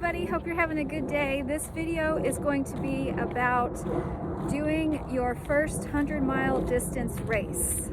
everybody, hope you're having a good day. This video is going to be about doing your first 100-mile distance race.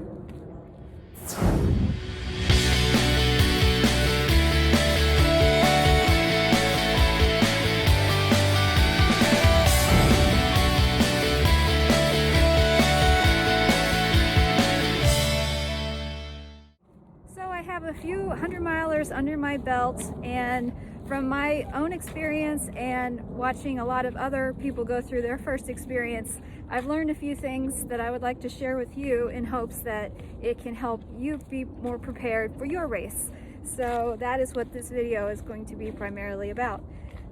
So I have a few 100-milers under my belt, and from my own experience and watching a lot of other people go through their first experience, I've learned a few things that I would like to share with you in hopes that it can help you be more prepared for your race. So that is what this video is going to be primarily about.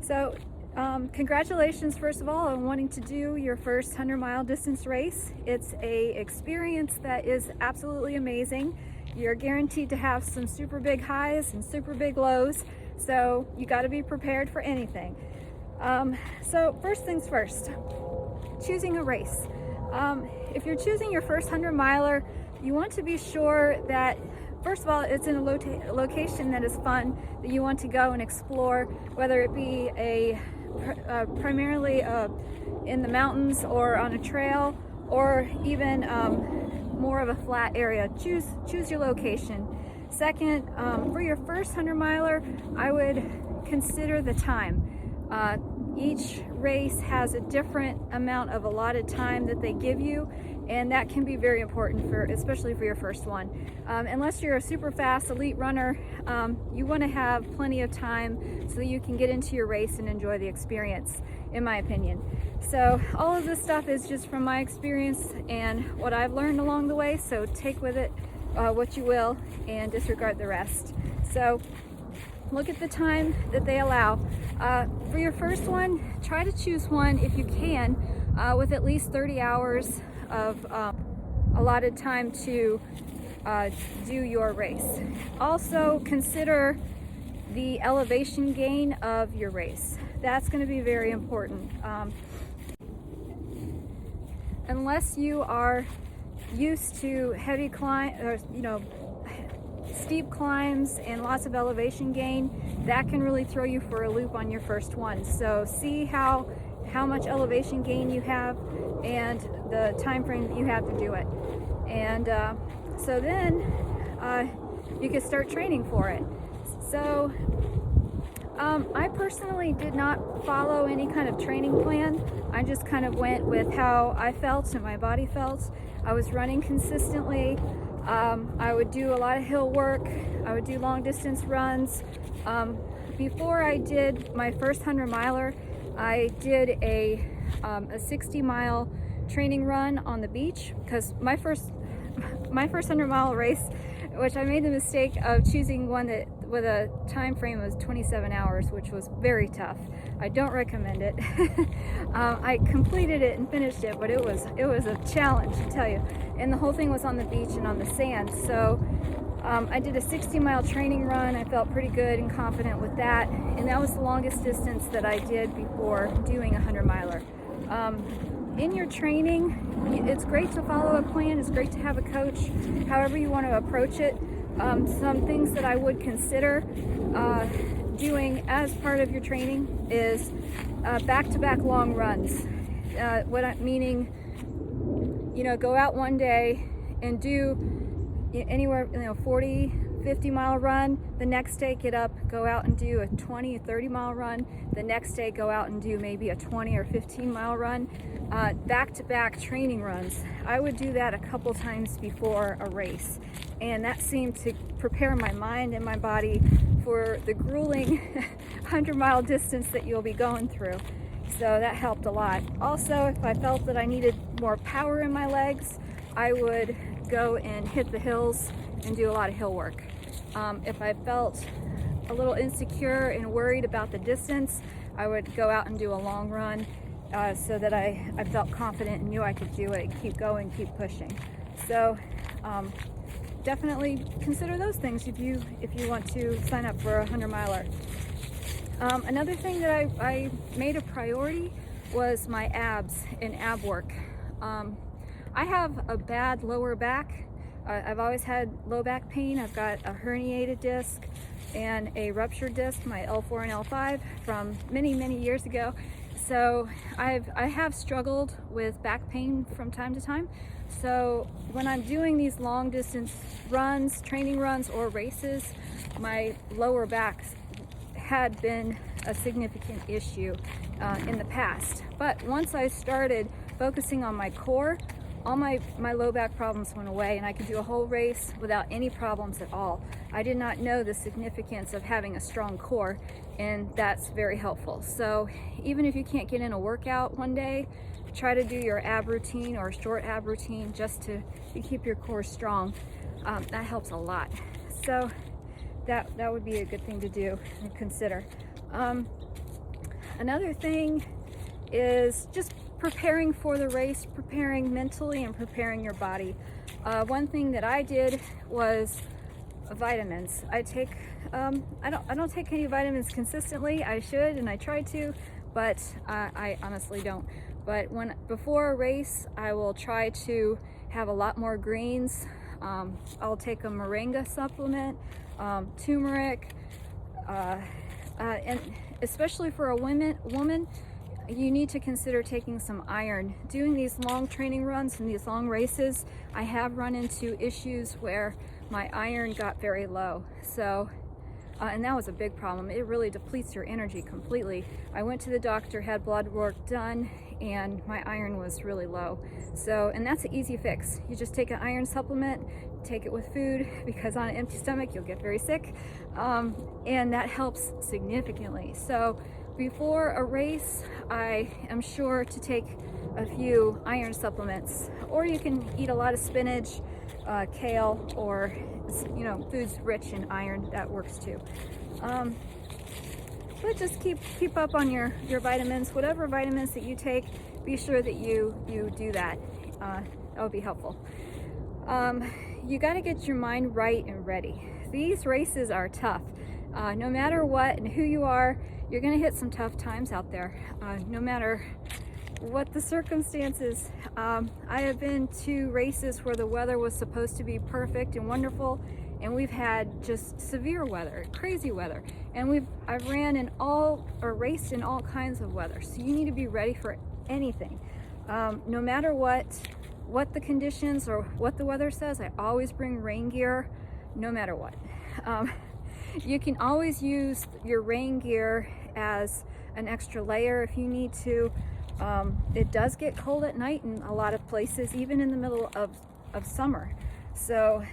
So congratulations, first of all, on wanting to do your first 100-mile distance race. It's an experience that is absolutely amazing. You're guaranteed to have some super big highs and super big lows. So you got to be prepared for anything. So first things first, choosing a race. If you're choosing your first 100-miler, you want to be sure that, first of all, it's in a location that is fun, that you want to go and explore, whether it be primarily in the mountains or on a trail, or even more of a flat area. Choose your location. Second, for your first 100-miler, I would consider the time. Each race has a different amount of allotted time that they give you, and that can be very important, especially for your first one. Unless you're a super fast elite runner, you want to have plenty of time so that you can get into your race and enjoy the experience, in my opinion. So all of this stuff is just from my experience and what I've learned along the way, so take with it what you will and disregard the rest. So look at the time that they allow. For your first one, try to choose one, if you can, with at least 30 hours of allotted time to do your race. Also consider the elevation gain of your race. That's going to be very important. Unless you are used to heavy steep climbs and lots of elevation gain, that can really throw you for a loop on your first one. So see how much elevation gain you have and the time frame that you have to do it. And so then you can start training for it. So I personally did not follow any kind of training plan. I just kind of went with how I felt and my body felt. I was running consistently. I would do a lot of hill work. I would do long distance runs. Before I did my first 100-miler, I did a 60-mile training run on the beach, because my first 100-mile race, which I made the mistake of choosing one that with a time frame of 27 hours, which was very tough. I don't recommend it. I completed it and finished it, but it was a challenge, to tell you. And the whole thing was on the beach and on the sand. So I did a 60-mile training run. I felt pretty good and confident with that. And that was the longest distance that I did before doing a 100-miler. In your training, it's great to follow a plan. It's great to have a coach, however you want to approach it. Some things that I would consider doing as part of your training is back-to-back long runs. Meaning, go out one day and do anywhere, 40, 50-mile run. The next day, get up, go out and do a 20 or 30-mile run. The next day, go out and do maybe a 20 or 15-mile run. Back-to-back training runs. I would do that a couple times before a race, and that seemed to prepare my mind and my body for the grueling 100-mile distance that you'll be going through. So that helped a lot. Also, if I felt that I needed more power in my legs, I would go and hit the hills and do a lot of hill work. If I felt a little insecure and worried about the distance, I would go out and do a long run so that I felt confident and knew I could do it and keep going, keep pushing. So definitely consider those things if you want to sign up for a 100-miler. Another thing that I made a priority was my abs and ab work. I have a bad lower back. I've always had low back pain. I've got a herniated disc. and a ruptured disc, my L4 and L5 from many years ago. So I have struggled with back pain from time to time. So when I'm doing these long distance runs, training runs, or races, my lower back had been a significant issue in the past. But once I started focusing on my core, all my low back problems went away, and I could do a whole race without any problems at all. I did not know the significance of having a strong core, and that's very helpful. So even if you can't get in a workout one day, try to do your ab routine or a short ab routine just to keep your core strong. That helps a lot. So that would be a good thing to do and consider. Another thing is just preparing for the race, preparing mentally and preparing your body. One thing that I did was vitamins. I don't take any vitamins consistently. I should, and I try to, but I honestly don't. But before a race, I will try to have a lot more greens. I'll take a moringa supplement, turmeric, and especially for a woman, you need to consider taking some iron. Doing these long training runs and these long races, I have run into issues where my iron got very low. So, and that was a big problem. It really depletes your energy completely. I went to the doctor, had blood work done, and my iron was really low. So, and that's an easy fix. You just take an iron supplement, take it with food, because on an empty stomach, you'll get very sick. And that helps significantly. So before a race, I am sure to take a few iron supplements, or you can eat a lot of spinach, kale, or foods rich in iron. That works too. But just keep up on your vitamins. Whatever vitamins that you take, be sure that you do that. That would be helpful. You got to get your mind right and ready. These races are tough. No matter what and who you are, you're going to hit some tough times out there. No matter what the circumstances. I have been to races where the weather was supposed to be perfect and wonderful, and we've had just severe weather, crazy weather, and I've raced in all kinds of weather. So you need to be ready for anything. No matter what the conditions or what the weather says, I always bring rain gear, no matter what. You can always use your rain gear as an extra layer if you need to. It does get cold at night in a lot of places, even in the middle of summer. So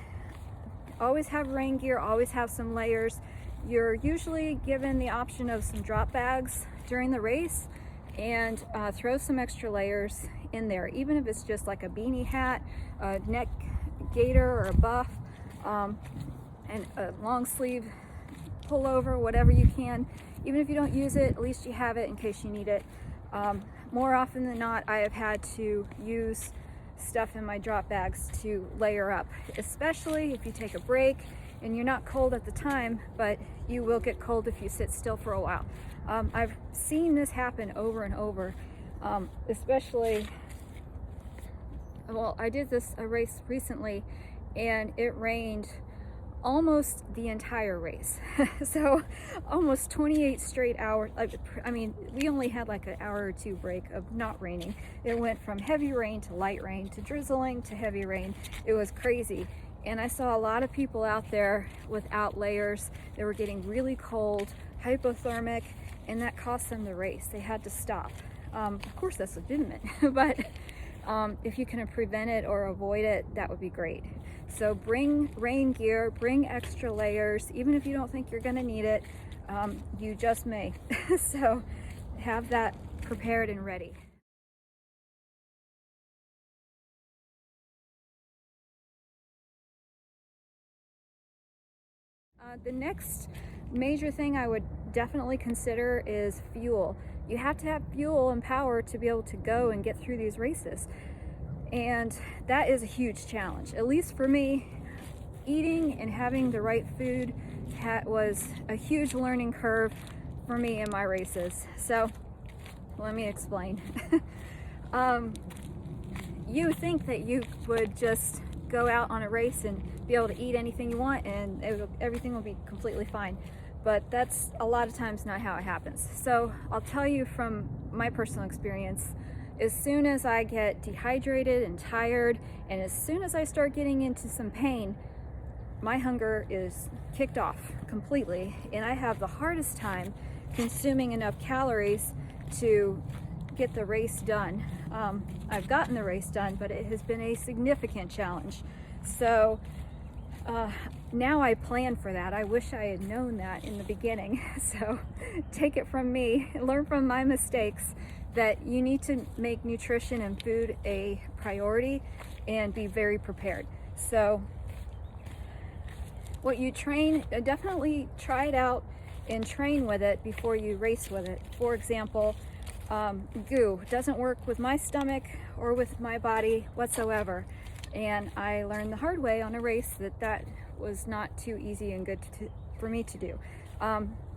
always have rain gear, always have some layers. You're usually given the option of some drop bags during the race, and throw some extra layers in there, even if it's just like a beanie hat, a neck gaiter or a buff, and a long sleeve pullover, whatever you can. Even if you don't use it, at least you have it in case you need it. More often than not, I have had to use stuff in my drop bags to layer up, especially if you take a break and you're not cold at the time, but you will get cold if you sit still for a while. I've seen this happen over and over, especially, well, I did a race recently, and it rained almost the entire race. So almost 28 straight hours. I mean, we only had like an hour or two break of not raining. It went from heavy rain to light rain to drizzling to heavy rain. It was crazy. And I saw a lot of people out there without layers. They were getting really cold, hypothermic, and that cost them the race. They had to stop. Of course, that's legitimate, but if you can prevent it or avoid it, that would be great. So bring rain gear, bring extra layers, even if you don't think you're gonna need it, you just may. So have that prepared and ready. The next major thing I would definitely consider is fuel. You have to have fuel and power to be able to go and get through these races. And that is a huge challenge. At least for me, eating and having the right food was a huge learning curve for me in my races. So let me explain. You think that you would just go out on a race and be able to eat anything you want and everything will be completely fine. But that's a lot of times not how it happens. So I'll tell you from my personal experience, as soon as I get dehydrated and tired, and as soon as I start getting into some pain, my hunger is kicked off completely, and I have the hardest time consuming enough calories to get the race done. I've gotten the race done, but it has been a significant challenge. So now I plan for that. I wish I had known that in the beginning. So take it from me, learn from my mistakes, that you need to make nutrition and food a priority and be very prepared. So what you train, definitely try it out and train with it before you race with it. For example, goo doesn't work with my stomach or with my body whatsoever. And I learned the hard way on a race that was not too easy and good for me to do.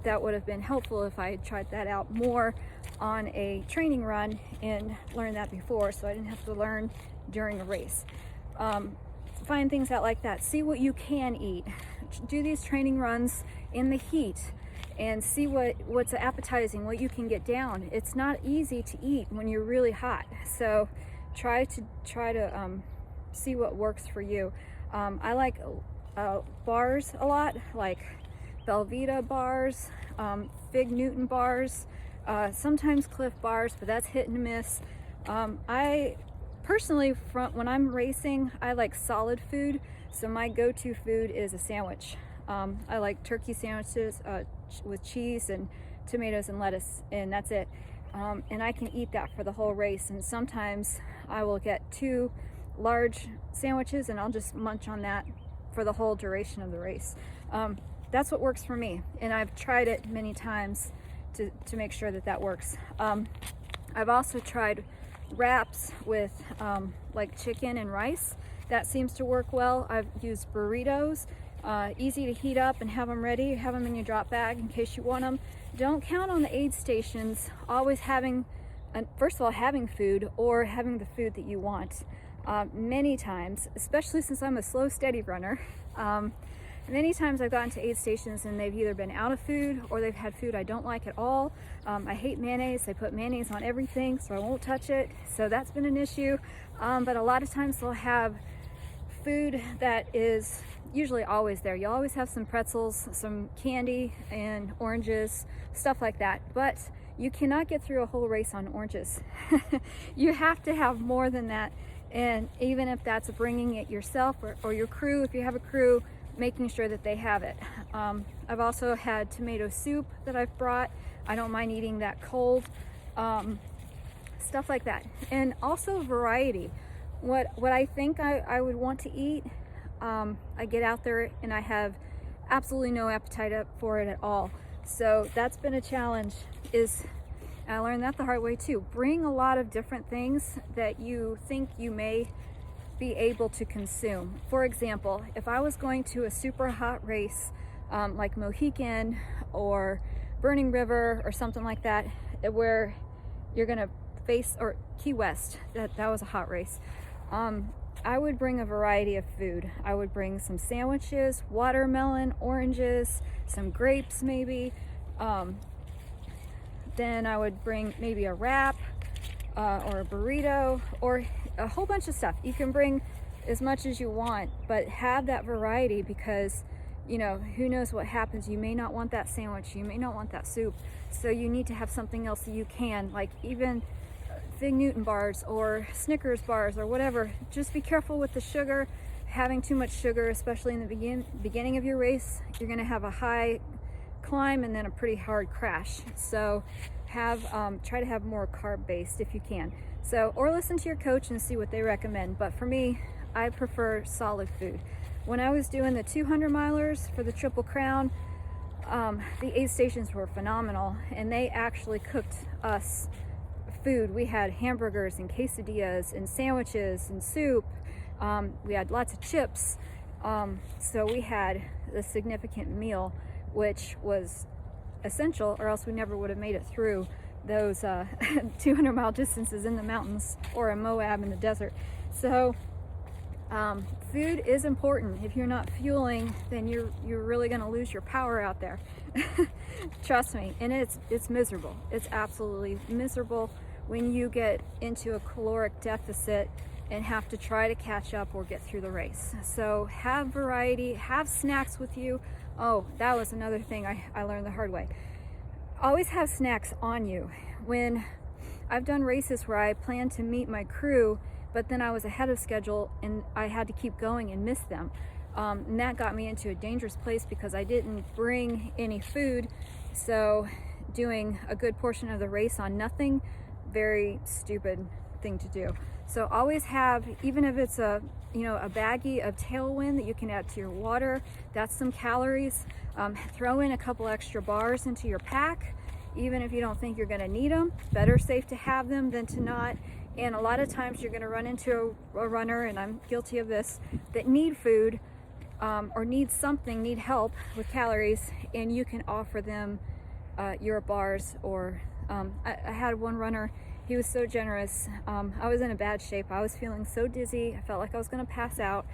That would have been helpful if I had tried that out more on a training run and learned that before, so I didn't have to learn during a race. Find things out like that. See what you can eat. Do these training runs in the heat and see what's appetizing, what you can get down. It's not easy to eat when you're really hot, so try to see what works for you. I like bars a lot, like Belvita bars, Fig Newton bars, sometimes Cliff bars, but that's hit and miss. I personally, when I'm racing, I like solid food, so my go-to food is a sandwich. I like turkey sandwiches with cheese and tomatoes and lettuce, and that's it. And I can eat that for the whole race, and sometimes I will get 2 large sandwiches and I'll just munch on that for the whole duration of the race. That's what works for me, and I've tried it many times to make sure that works. I've also tried wraps with like chicken and rice. That seems to work well. I've used burritos, easy to heat up and have them ready. Have them in your drop bag in case you want them. Don't count on the aid stations always having, first of all, having food or having the food that you want. Many times, especially since I'm a slow, steady runner, many times I've gotten to aid stations and they've either been out of food or they've had food I don't like at all. I hate mayonnaise. They put mayonnaise on everything, so I won't touch it. So that's been an issue. But a lot of times they'll have food that is usually always there. You always have some pretzels, some candy and oranges, stuff like that. But you cannot get through a whole race on oranges. You have to have more than that. And even if that's bringing it yourself or your crew, if you have a crew, making sure that they have it. I've also had tomato soup that I've brought. I don't mind eating that cold. Stuff like that. And also variety. What I think I would want to eat, I get out there and I have absolutely no appetite for it at all. So that's been a challenge. I learned that the hard way too. Bring a lot of different things that you think you may be able to consume. For example, if I was going to a super hot race like Mohican or Burning River or something like that, where you're gonna face, or Key West, that was a hot race, I would bring a variety of food. I would bring some sandwiches, watermelon, oranges, some grapes maybe. Then I would bring maybe a wrap or a burrito or a whole bunch of stuff. You can bring as much as you want, but have that variety, because who knows what happens. You may not want that sandwich, you may not want that soup, so you need to have something else that you can, like even Fig Newton bars or Snickers bars or whatever. Just be careful with the sugar. Having too much sugar, especially in the beginning of your race, you're going to have a high climb and then a pretty hard crash. So try to have more carb based if you can. So, or listen to your coach and see what they recommend. But for me, I prefer solid food. When I was doing the 200 milers for the Triple Crown, the aid stations were phenomenal, and they actually cooked us food. We had hamburgers and quesadillas and sandwiches and soup. We had lots of chips. So we had a significant meal, which was essential, or else we never would have made it through those 200-mile distances in the mountains or in Moab in the desert. So Food is important. If you're not fueling, then you're really going to lose your power out there. Trust me. And it's miserable. It's absolutely miserable when you get into a caloric deficit and have to try to catch up or get through the race. So have variety, have snacks with you. Oh, that was another thing I learned the hard way. Always have snacks on you. When I've done races where I planned to meet my crew, but then I was ahead of schedule and I had to keep going and miss them. And that got me into a dangerous place because I didn't bring any food. So doing a good portion of the race on nothing, very stupid thing to do. So always have, even if it's a baggie of Tailwind that you can add to your water, that's some calories. Throw in a couple extra bars into your pack, even if you don't think you're gonna need them. Better safe to have them than to not. And a lot of times you're gonna run into a runner, and I'm guilty of this, that need food or need help with calories, and you can offer them your bars. Or I had one runner, he was so generous. I was in a bad shape. I was feeling so dizzy. I felt like I was gonna pass out.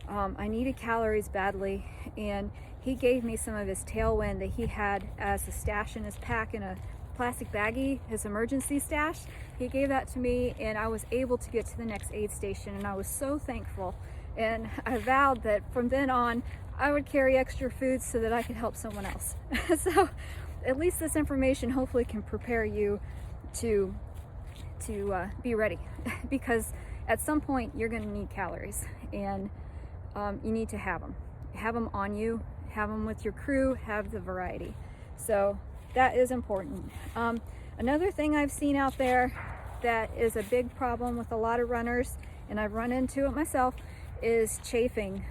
I needed calories badly, and he gave me some of his Tailwind that he had as a stash in his pack in a plastic baggie, his emergency stash. He gave that to me, and I was able to get to the next aid station, and I was so thankful. And I vowed that from then on I would carry extra food so that I could help someone else. So at least this information hopefully can prepare you to be ready, because at some point you're going to need calories, and you need to have them on you, have them with your crew, have the variety. So that is important. Another thing I've seen out there that is a big problem with a lot of runners, and I've run into it myself, is chafing.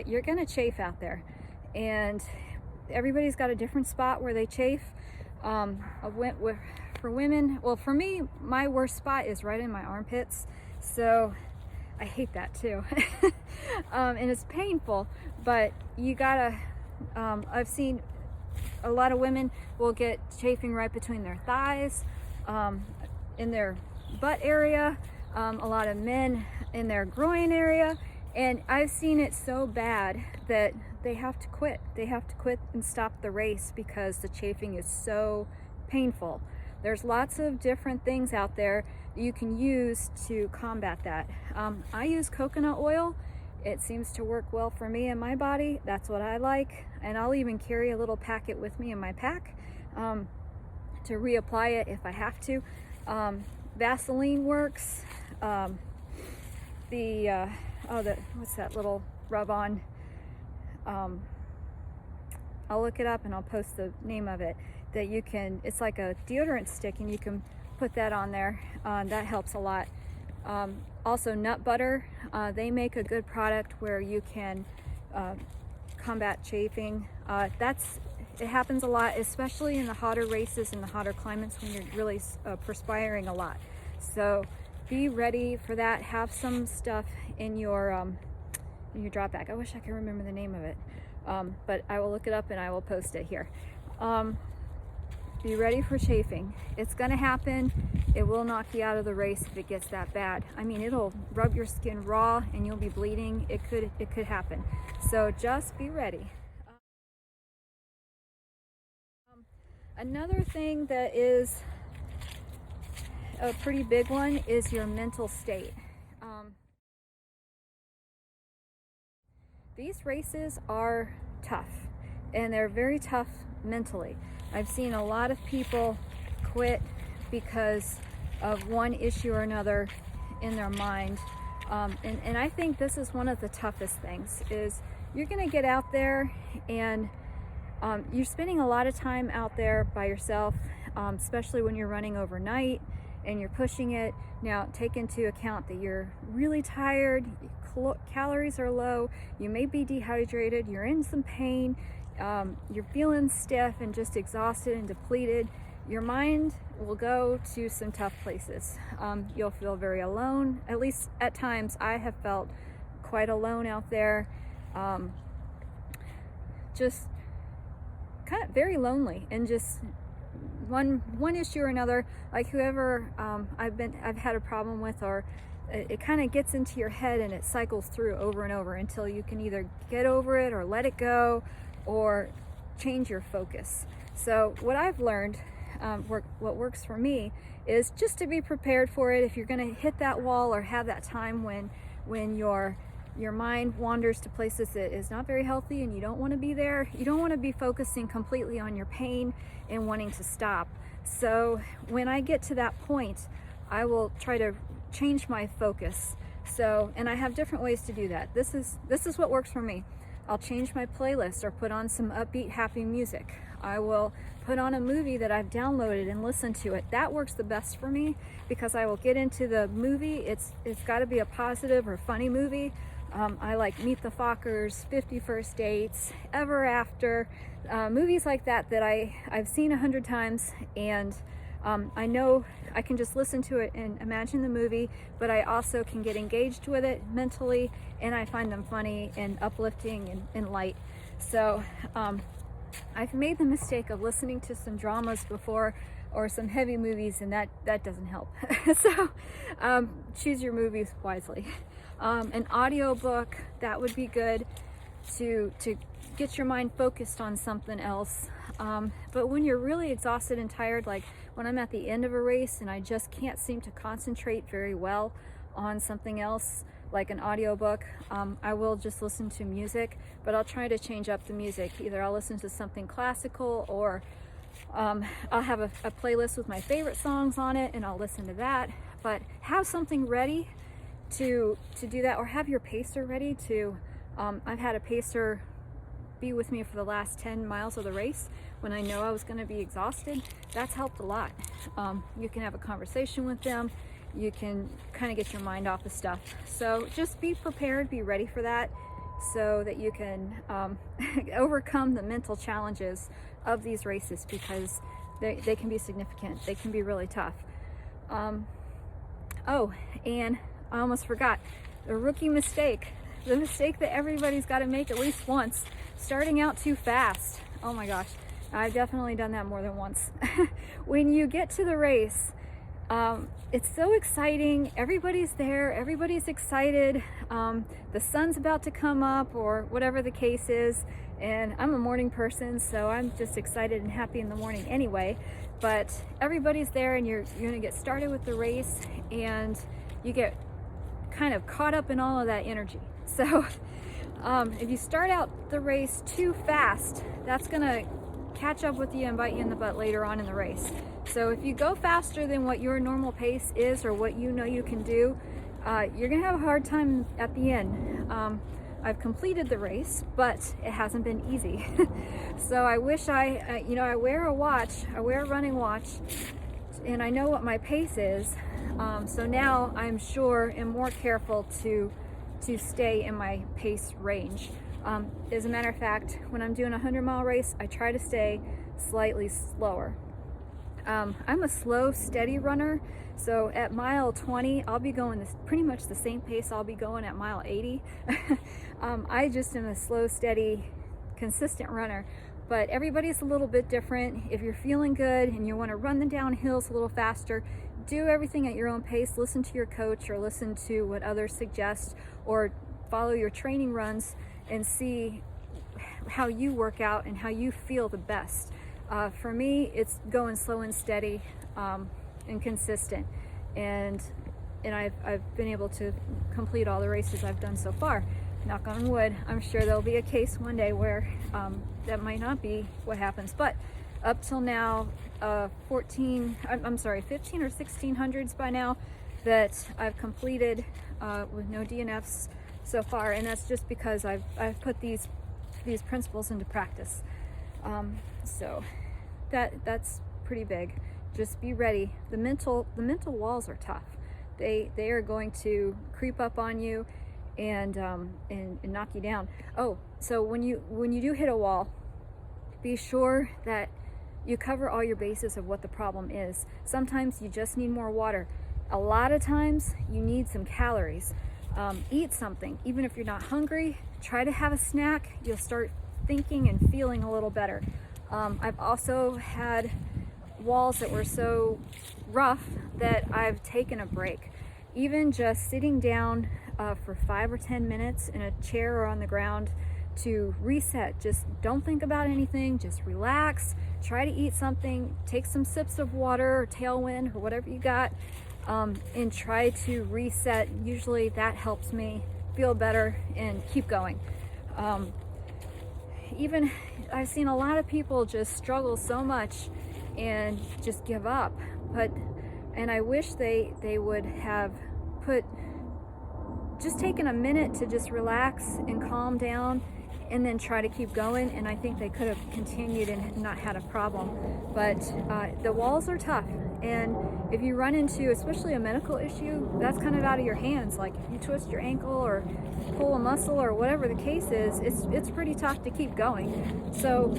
You're gonna chafe out there, and everybody's got a different spot where they chafe. For women, well, for me, my worst spot is right in my armpits, so I hate that too. And it's painful, but you gotta, I've seen a lot of women will get chafing right between their thighs, in their butt area, a lot of men in their groin area, and I've seen it so bad that they have to quit. They have to quit and stop the race because the chafing is so painful. There's lots of different things out there you can use to combat that. I use coconut oil. It seems to work well for me and my body. That's what I like. And I'll even carry a little packet with me in my pack to reapply it if I have to. Vaseline works. What's that little rub-on? I'll look it up and I'll post the name of it. That you can, it's like a deodorant stick, and you can put that on there. That helps a lot. Also nut butter, they make a good product where you can combat chafing. It happens a lot, especially in the hotter races and the hotter climates when you're really perspiring a lot. So be ready for that. Have some stuff in your drop bag. I wish I could remember the name of it, but I will look it up and I will post it here. Be ready for chafing. It's gonna happen. It will knock you out of the race if it gets that bad. I mean, it'll rub your skin raw and you'll be bleeding. It could happen. So just be ready. Another thing that is a pretty big one is your mental state. These races are tough, and they're very tough mentally. I've seen a lot of people quit because of one issue or another in their mind. And I think this is one of the toughest things, is you're gonna get out there and you're spending a lot of time out there by yourself, especially when you're running overnight and you're pushing it. Now take into account that you're really tired, calories are low, you may be dehydrated, you're in some pain, you're feeling stiff and just exhausted and depleted. Your mind will go to some tough places. You'll feel very alone. At least at times I have felt quite alone out there. Just kind of very lonely, and just one issue or another, like whoever I've had a problem with, or it kind of gets into your head and it cycles through over and over until you can either get over it or let it go or change your focus. So what I've learned, what works for me, is just to be prepared for it. If you're going to hit that wall or have that time when your mind wanders to places that is not very healthy and you don't want to be there, you don't want to be focusing completely on your pain and wanting to stop. So when I get to that point, I will try to change my focus. So, and I have different ways to do that. This is what works for me. I'll change my playlist or put on some upbeat, happy music. I will put on a movie that I've downloaded and listen to it. That works the best for me because I will get into the movie. It's got to be a positive or funny movie. I like Meet the Fockers, 50 First Dates, Ever After, movies like that I've seen 100 times, and I know I can just listen to it and imagine the movie, but I also can get engaged with it mentally, and I find them funny and uplifting and light. So I've made the mistake of listening to some dramas before or some heavy movies, and that doesn't help. So choose your movies wisely. An audiobook, that would be good to get your mind focused on something else. But when you're really exhausted and tired, like when I'm at the end of a race and I just can't seem to concentrate very well on something else, like an audiobook, I will just listen to music, but I'll try to change up the music. Either I'll listen to something classical, or I'll have a playlist with my favorite songs on it and I'll listen to that. But have something ready to do that, or have your pacer ready to, I've had a pacer be with me for the last 10 miles of the race when I know I was going to be exhausted. That's helped a lot. You can have a conversation with them. You can kind of get your mind off of stuff. So just be prepared, be ready for that, so that you can overcome the mental challenges of these races, because they can be significant. They can be really tough. Oh, and I almost forgot the rookie mistake, the mistake that everybody's got to make at least once: starting out too fast. Oh my gosh, I've definitely done that more than once. When you get to the race, it's so exciting. Everybody's there, everybody's excited. The sun's about to come up, or whatever the case is, and I'm a morning person, so I'm just excited and happy in the morning anyway. But everybody's there, and you're gonna get started with the race, and you get kind of caught up in all of that energy. So if you start out the race too fast, that's gonna catch up with you and bite you in the butt later on in the race. So if you go faster than what your normal pace is, or what you know you can do, you're gonna have a hard time at the end. I've completed the race, but it hasn't been easy. So I wish I wear a watch, I wear a running watch, and I know what my pace is. So now I'm sure and more careful to stay in my pace range. As a matter of fact, when I'm doing a 100-mile race, I try to stay slightly slower. I'm a slow, steady runner, so at mile 20, I'll be going pretty much the same pace I'll be going at mile 80. I just am a slow, steady, consistent runner, but everybody's a little bit different. If you're feeling good and you want to run the downhills a little faster, do everything at your own pace. Listen to your coach, or listen to what others suggest, or follow your training runs and see how you work out and how you feel the best. For me, it's going slow and steady and consistent, and I've been able to complete all the races I've done so far. Knock on wood. I'm sure there'll be a case one day where that might not be what happens, but up till now, 15 or 1600s by now that I've completed with no DNFs so far, and that's just because I've put these principles into practice. So that's pretty big. Just be ready. The mental walls are tough. They are going to creep up on you and knock you down. Oh, so when you do hit a wall, be sure that you cover all your bases of what the problem is. Sometimes you just need more water. A lot of times you need some calories. Eat something. Even if you're not hungry, try to have a snack. You'll start thinking and feeling a little better. I've also had walls that were so rough that I've taken a break. even just sitting down for 5 or 10 minutes in a chair or on the ground to reset. Just don't think about anything, just relax, try to eat something, take some sips of water or Tailwind or whatever you got, and try to reset. Usually that helps me feel better and keep going. Even I've seen a lot of people just struggle so much and just give up, and I wish they would have just taken a minute to just relax and calm down and then try to keep going, and I think they could have continued and not had a problem. But the walls are tough, and if you run into especially a medical issue, that's kind of out of your hands. Like if you twist your ankle or pull a muscle or whatever the case is, it's pretty tough to keep going. So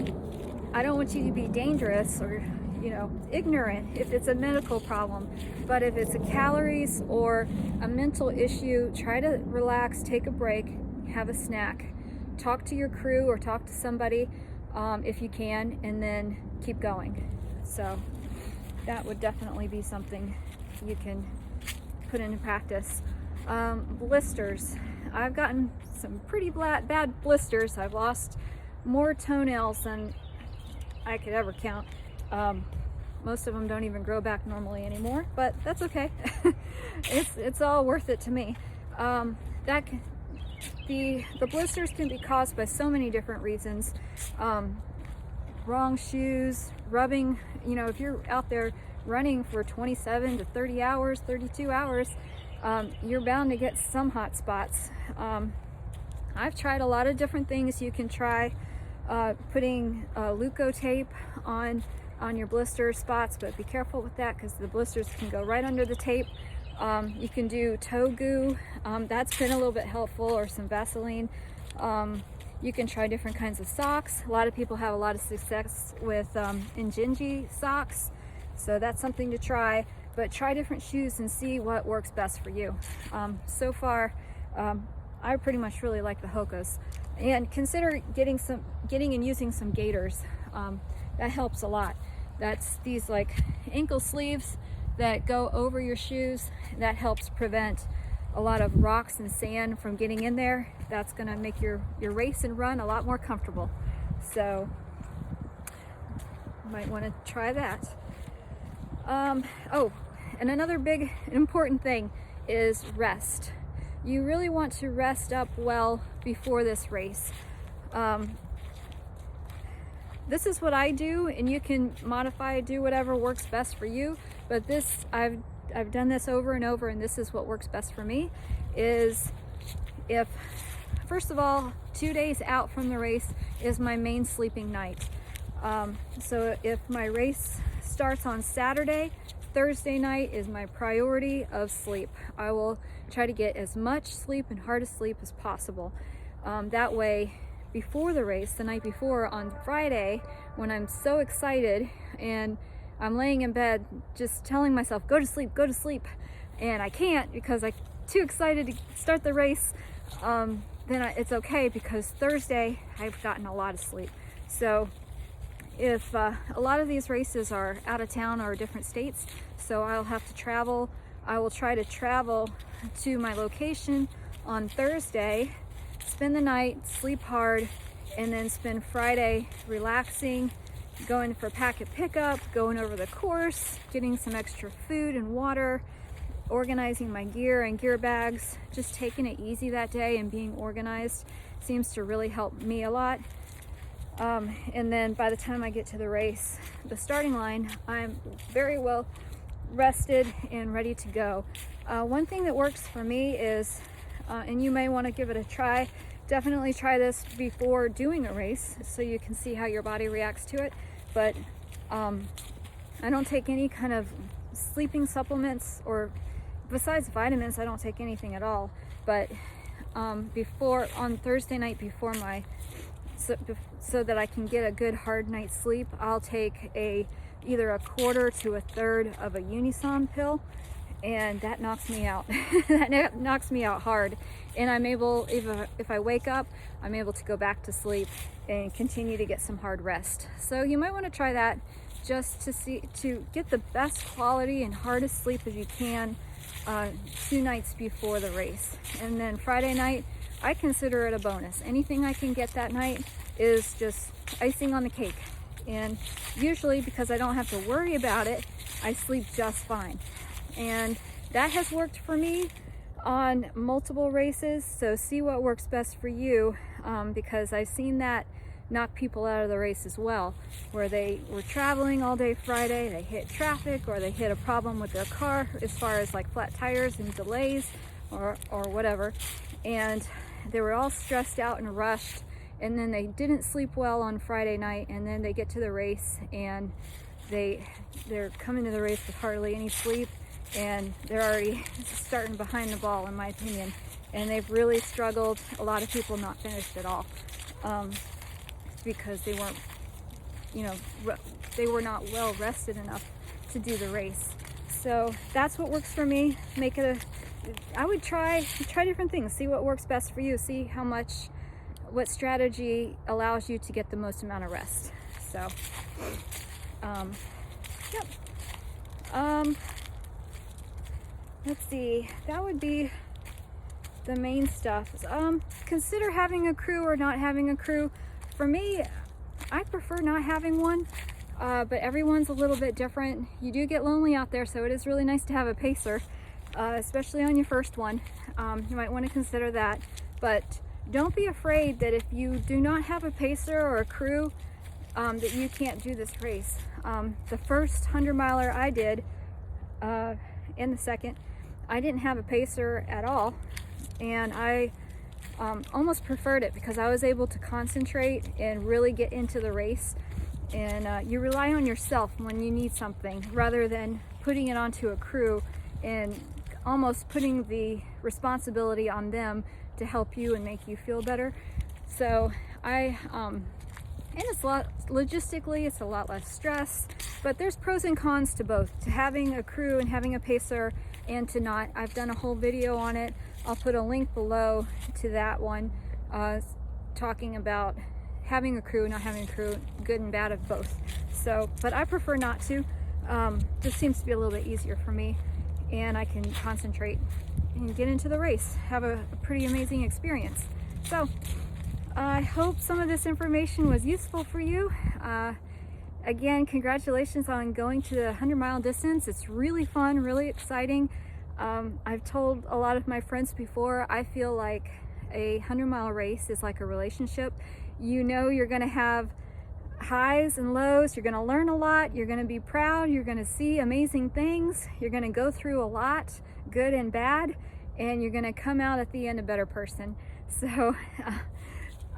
I don't want you to be dangerous or ignorant if it's a medical problem, but if it's a calories or a mental issue, try to relax, take a break, have a snack, talk to your crew or talk to somebody if you can, and then keep going. So that would definitely be something you can put into practice. Blisters. I've gotten some pretty bad blisters. I've lost more toenails than I could ever count. Most of them don't even grow back normally anymore, but that's okay. It's all worth it to me. The blisters can be caused by so many different reasons. Wrong shoes, rubbing, if you're out there running for 27 to 30 hours, 32 hours, you're bound to get some hot spots. I've tried a lot of different things. You can try putting Leuco tape on your blister spots, but be careful with that because the blisters can go right under the tape. You can do toe goo. That's been a little bit helpful, or some Vaseline. You can try different kinds of socks. A lot of people have a lot of success with Injinji socks, so that's something to try. But try different shoes and see what works best for you. So far, I pretty much really like the Hokas, and consider getting and using some gaiters. That helps a lot. That's these like ankle sleeves that go over your shoes. That helps prevent a lot of rocks and sand from getting in there. That's gonna make your race and run a lot more comfortable. So you might want to try that. Oh, and another big important thing is rest. You really want to rest up well before this race. This is what I do, and you can modify, do whatever works best for you. But this, I've done this over and over, and this is what works best for me. Is if, first of all, 2 days out from the race is my main sleeping night. So if my race starts on Saturday, Thursday night is my priority of sleep. I will try to get as much sleep and hardest sleep as possible. That way, before the race, the night before on Friday, when I'm so excited and I'm laying in bed just telling myself, go to sleep, and I can't because I'm too excited to start the race, then it's okay because Thursday I've gotten a lot of sleep. So if a lot of these races are out of town or different states, so I'll have to travel. I will try to travel to my location on Thursday, spend the night, sleep hard, and then spend Friday relaxing, going for packet pickup, going over the course, getting some extra food and water, organizing my gear and gear bags, just taking it easy that day and being organized seems to really help me a lot. And then by the time I get to the race, the starting line, I'm very well rested and ready to go. One thing that works for me is, and you may want to give it a try, definitely try this before doing a race so you can see how your body reacts to it. But I don't take any kind of sleeping supplements, or besides vitamins, I don't take anything at all. But on Thursday night before so that I can get a good hard night's sleep, I'll take either a quarter to a third of a Unisom pill, and that knocks me out. That knocks me out hard, and I'm able, if I wake up, I'm able to go back to sleep and continue to get some hard rest. So you might want to try that just to get the best quality and hardest sleep as you can 2 nights before the race. And then Friday night, I consider it a bonus. Anything I can get that night is just icing on the cake. And usually, because I don't have to worry about it, I sleep just fine. And that has worked for me on multiple races. So see what works best for you, because I've seen that knock people out of the race as well, where they were traveling all day Friday, they hit traffic, or they hit a problem with their car as far as like flat tires and delays or whatever, and they were all stressed out and rushed, and then they didn't sleep well on Friday night, and then they get to the race and they're coming to the race with hardly any sleep, and they're already starting behind the ball, in my opinion, and they've really struggled. A lot of people not finished at all, because they weren't, they were not well rested enough to do the race. So that's what works for me. I would try different things, see what works best for you, see what strategy allows you to get the most amount of rest. So, yep. Let's see, that would be the main stuff. Consider having a crew or not having a crew. For me, I prefer not having one, but everyone's a little bit different. You do get lonely out there, so it is really nice to have a pacer, especially on your first one. You might want to consider that, but don't be afraid that if you do not have a pacer or a crew, that you can't do this race. The first 100-miler I did, and the second, I didn't have a pacer at all, and I almost preferred it because I was able to concentrate and really get into the race. And you rely on yourself when you need something rather than putting it onto a crew and almost putting the responsibility on them to help you and make you feel better. So and it's logistically, it's a lot less stress, but there's pros and cons to both, to having a crew and having a pacer and to not. I've done a whole video on it. I'll put a link below to that one, talking about having a crew, not having a crew, good and bad of both. So, but I prefer not to. Just seems to be a little bit easier for me, and I can concentrate and get into the race, have a pretty amazing experience. So I hope some of this information was useful for you. Again, congratulations on going to the 100-mile distance. It's really fun, really exciting. I've told a lot of my friends before, I feel like a 100-mile race is like a relationship. You know you're going to have highs and lows, you're going to learn a lot, you're going to be proud, you're going to see amazing things, you're going to go through a lot, good and bad, and you're going to come out at the end a better person. So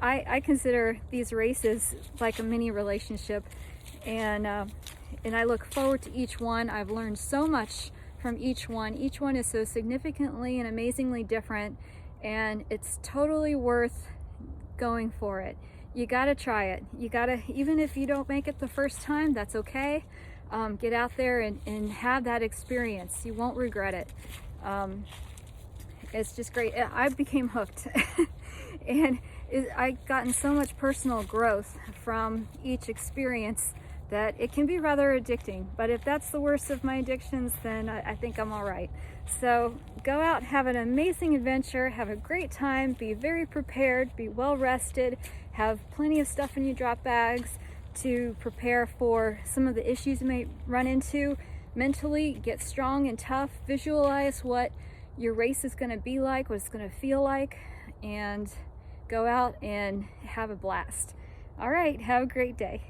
I consider these races like a mini relationship, and I look forward to each one. I've learned so much from each one. Each one is so significantly and amazingly different, and it's totally worth going for it. You gotta try it. You gotta, even if you don't make it the first time, that's okay. Get out there and have that experience. You won't regret it. It's just great. I became hooked and I've gotten so much personal growth from each experience that it can be rather addicting. But if that's the worst of my addictions, then I think I'm all right. So go out, have an amazing adventure, have a great time, be very prepared, be well rested, have plenty of stuff in your drop bags to prepare for some of the issues you may run into. Mentally, get strong and tough, visualize what your race is going to be like, what it's going to feel like, and go out and have a blast. All right, have a great day.